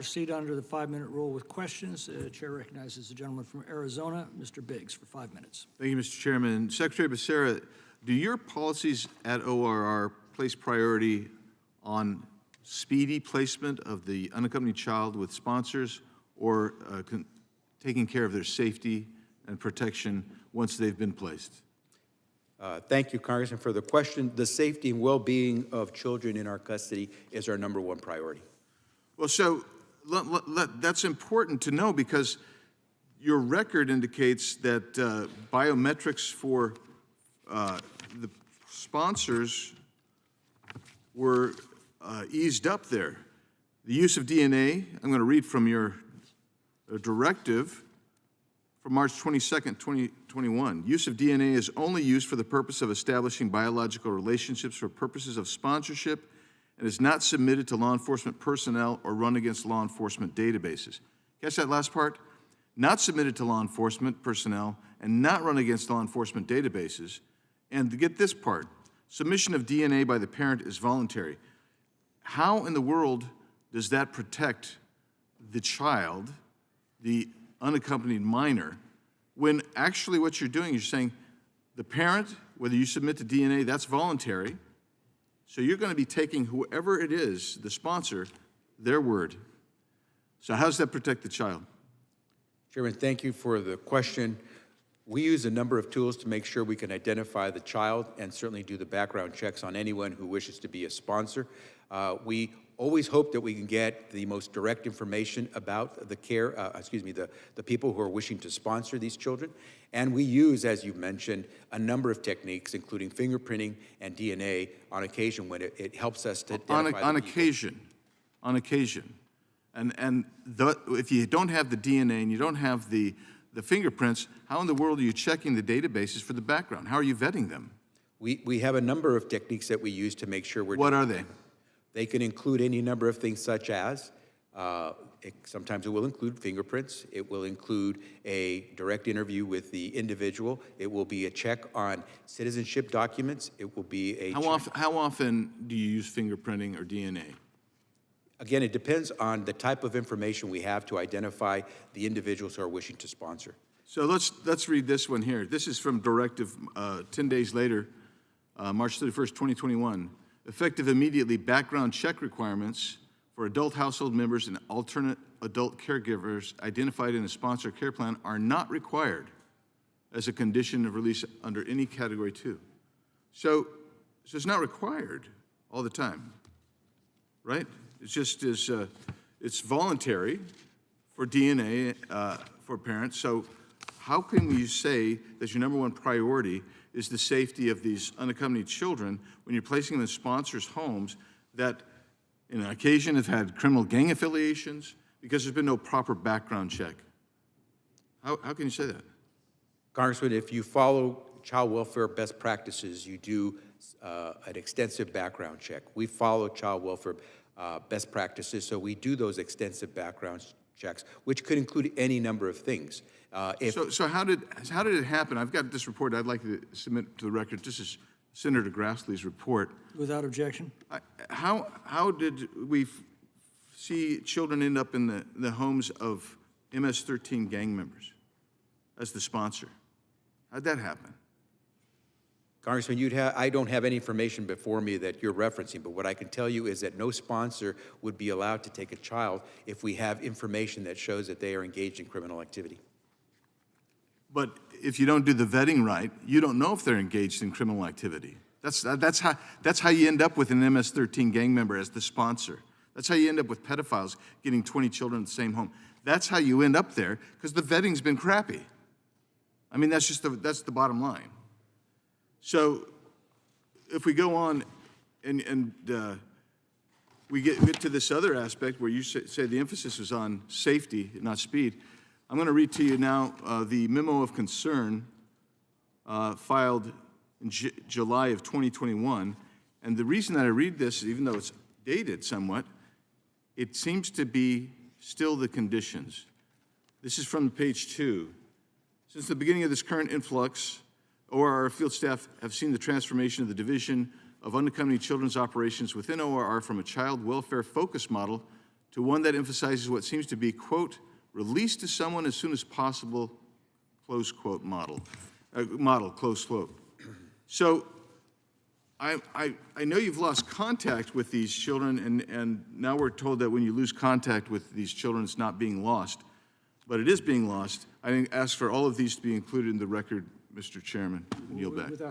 Proceed under the 5-minute rule with questions. Chair recognizes the gentleman from Arizona, Mr. Biggs, for 5 minutes. Thank you, Mr. Chairman. Secretary Becerra, do your policies at ORR place priority on speedy placement of the unaccompanied child with sponsors or taking care of their safety and protection once they've been placed? Thank you, Congressman, for the question. The safety and well-being of children in our custody is our #1 priority. Well, so that's important to know because your record indicates that biometrics for the sponsors were eased up there. The use of DNA, I'm going to read from your directive from March 22nd, 2021. Use of DNA is only used for the purpose of establishing biological relationships for purposes of sponsorship and is not submitted to law enforcement personnel or run against law enforcement databases. Catch that last part? Not submitted to law enforcement personnel and not run against law enforcement databases. And to get this part, submission of DNA by the parent is voluntary. How in the world does that protect the child, the unaccompanied minor, when actually what you're doing is you're saying the parent, whether you submit to DNA, that's voluntary. So you're going to be taking whoever it is, the sponsor, their word. So how does that protect the child? Chairman, thank you for the question. We use a number of tools to make sure we can identify the child and certainly do the background checks on anyone who wishes to be a sponsor. We always hope that we can get the most direct information about the the people who are wishing to sponsor these children. And we use, as you mentioned, a number of techniques, including fingerprinting and DNA on occasion when it helps us to identify on occasion. And if you don't have the DNA and you don't have the fingerprints, how in the world are you checking the databases for the background? How are you vetting them? We have a number of techniques that we use to make sure we're What are they? They can include any number of things such as, sometimes it will include fingerprints, it will include a direct interview with the individual, it will be a check on citizenship documents, it will be a How often do you use fingerprinting or DNA? Again, it depends on the type of information we have to identify the individuals who are wishing to sponsor. So let's read this one here. This is from Directive 10 days later, March 31st, 2021. Effective immediately, background check requirements for adult household members and alternate adult caregivers identified in a sponsor care plan are not required as a condition of release under any Category 2. So it's not required all the time, right? It's just it's voluntary for DNA for parents. So how can you say that your #1 priority is the safety of these unaccompanied children when you're placing them in sponsors' homes that, in an occasion, have had criminal gang affiliations because there's been no proper background check? How can you say that? Congressman, if you follow child welfare best practices, you do an extensive background check. We follow child welfare best practices, so we do those extensive background checks, which could include any number of things. So how did it happen? I've got this report I'd like to submit to the record. This is Senator Grassley's report. Without objection. How did we see children end up in the homes of MS-13 gang members as the sponsor? How'd that happen? Congressman, I don't have any information before me that you're referencing, but what I can tell you is that no sponsor would be allowed to take a child if we have information that shows that they are engaged in criminal activity. But if you don't do the vetting right, you don't know if they're engaged in criminal activity. That's how you end up with an MS-13 gang member as the sponsor. That's how you end up with pedophiles getting 20 children in the same home. That's how you end up there because the vetting's been crappy. I mean, that's the bottom line. So if we go on and we get to this other aspect where you say the emphasis is on safety, not speed, I'm going to read to you now the memo of concern filed in July of 2021. And the reason that I read this, even though it's dated somewhat, it seems to be still the conditions. This is from page 2. Since the beginning of this current influx, ORR field staff have seen the transformation of the Division of Unaccompanied Children's Operations within ORR from a child welfare focus model to one that emphasizes what seems to be, quote, release to someone as soon as possible, close quote, model, close quote. So I know you've lost contact with these children, and now we're told that when you lose contact with these children, it's not being lost, but it is being lost. I ask for all of these to be included in the record, Mr. Chairman, and yield back. Without